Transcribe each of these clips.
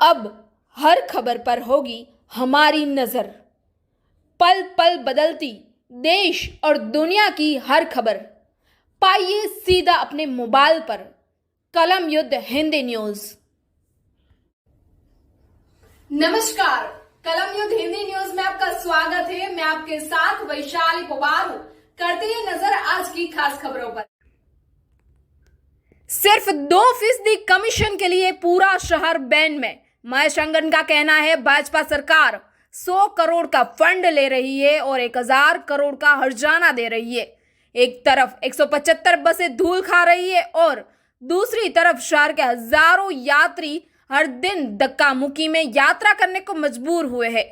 अब हर खबर पर होगी हमारी नजर। पल पल बदलती देश और दुनिया की हर खबर पाइए सीधा अपने मोबाइल पर। कलम युद्ध हिंदी न्यूज। नमस्कार, कलम युद्ध हिंदी न्यूज में आपका स्वागत है। मैं आपके साथ वैशाली पवार हूं। करते हैं नजर आज की खास खबरों पर। सिर्फ 2% कमीशन के लिए पूरा शहर बैन में। महेश अंगन का कहना है भाजपा सरकार 100 करोड़ का फंड ले रही है और 1000 करोड़ का हर्जाना दे रही है। एक तरफ 175 बसें धूल खा रही है और दूसरी तरफ शहर के हजारों यात्री हर दिन धक्का मुक्की में यात्रा करने को मजबूर हुए हैं।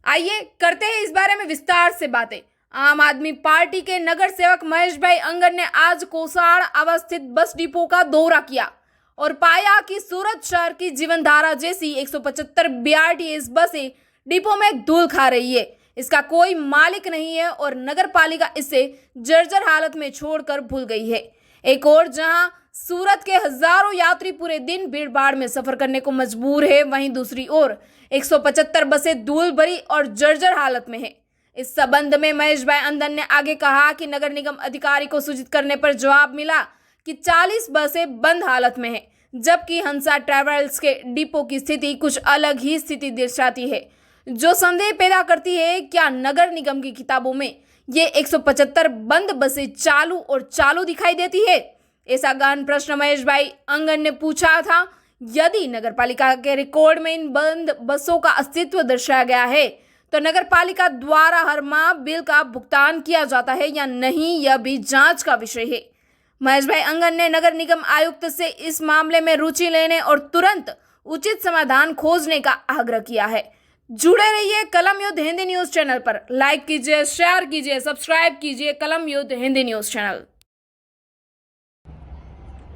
आइए करते हैं इस बारे में विस्तार से बातें। आम आदमी पार्टी के नगर सेवक महेश भाई अंगन ने आज कोसाड़ अवस्थित बस डिपो का दौरा किया और पाया कि सूरत शहर की जीवनधारा जैसी 175 BRTS बसें डिपो में धूल खा रही है। इसका कोई मालिक नहीं है और नगर पालिका इसे जर्जर हालत में छोड़कर भूल गई है। एक और जहां सूरत के हजारों यात्री पूरे दिन भीड़ भाड़ में सफर करने को मजबूर है, वहीं दूसरी ओर 175 बसें धूल भरी और जर्जर हालत में है। इस संबंध में महेश भाई अंगन ने आगे कहा कि नगर निगम अधिकारी को सूचित करने पर जवाब मिला कि 40 बसें बंद हालत में हैं, जबकि हंसा ट्रैवल्स के डिपो की स्थिति कुछ अलग ही स्थिति दर्शाती है, जो संदेह पैदा करती है क्या नगर निगम की किताबों में ये 175 बंद बसें चालू दिखाई देती है। ऐसा गहन प्रश्न महेश भाई अंगन ने पूछा था। यदि नगर पालिका के रिकॉर्ड में इन बंद बसों का अस्तित्व दर्शाया गया है तो नगर पालिका द्वारा हर माह बिल का भुगतान किया जाता है या नहीं, यह भी जांच का विषय है। महेश भाई अंगन ने नगर निगम आयुक्त से इस मामले में रुचि लेने और तुरंत उचित समाधान खोजने का आग्रह किया है। जुड़े रहिए कलम युद्ध हिंदी न्यूज चैनल पर। लाइक कीजिए, शेयर कीजिए, सब्सक्राइब कीजिए कलम युद्ध हिंदी न्यूज चैनल।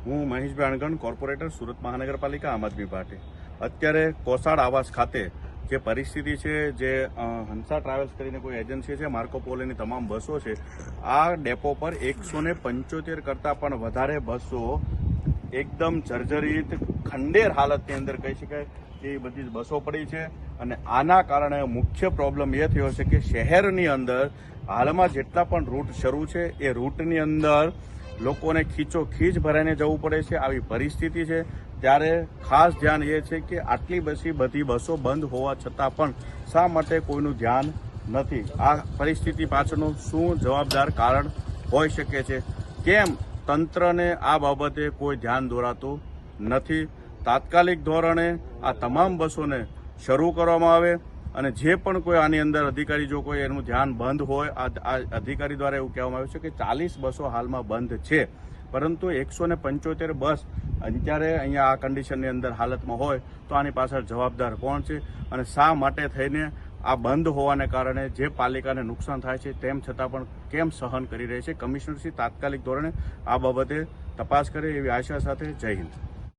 હું મહેશભાઈ અણગણ, કોર્પોરેટર, સુરત મહાનગરપાલિકા, આમ આદમી પાર્ટી। અત્યારે કોસાડ આવાસ ખાતે જે પરિસ્થિતિ છે, જે હંસા ટ્રાવેલ્સ કરીને કોઈ એજન્સી છે, માર્કો પોલોની તમામ બસો છે, આ ડેપો પર 175 કરતાં પણ વધારે બસો એકદમ જર્જરિત ખંડેર હાલતની અંદર કહી શકાય કે બધી બસો પડી છે। અને આના કારણે મુખ્ય પ્રોબ્લેમ એ થયો છે કે શહેરની અંદર હાલમાં જેટલા પણ રૂટ શરૂ છે એ રૂટની અંદર લોકોને ખીચોખીચ ભરાઈને જવું પડે છે। આવી પરિસ્થિતિ છે ત્યારે ખાસ ધ્યાન એ છે કે આટલી બધી બસો બંધ હોવા છતાં પણ શા માટે કોઈનું ધ્યાન નથી। આ પરિસ્થિતિ પાછળનું શું જવાબદાર કારણ હોઈ શકે છે? કેમ તંત્રને આ બાબતે કોઈ ધ્યાન દોરાતું નથી? તાત્કાલિક ધોરણે આ તમામ બસોને શરૂ કરવામાં આવે અને જે પણ કોઈ આની અંદર અધિકારી જો કોઈ એનું ધ્યાન બંધ હોય, આ અધિકારી દ્વારા એવું કહેવામાં આવ્યું છે કે 40 બસો હાલમાં બંધ છે, પરંતુ 175 બસ અત્યારે અહીંયા આ કન્ડિશનની અંદર હાલતમાં હોય તો આની પાછળ જવાબદાર કોણ છે અને શા માટે થઈને આ બંધ હોવાને કારણે જે પાલિકાને નુકસાન થાય છે તેમ છતાં પણ કેમ સહન કરી રહી છે? કમિશનરશ્રી તાત્કાલિક ધોરણે આ બાબતે તપાસ કરે એવી આશા સાથે જય હિન્દ।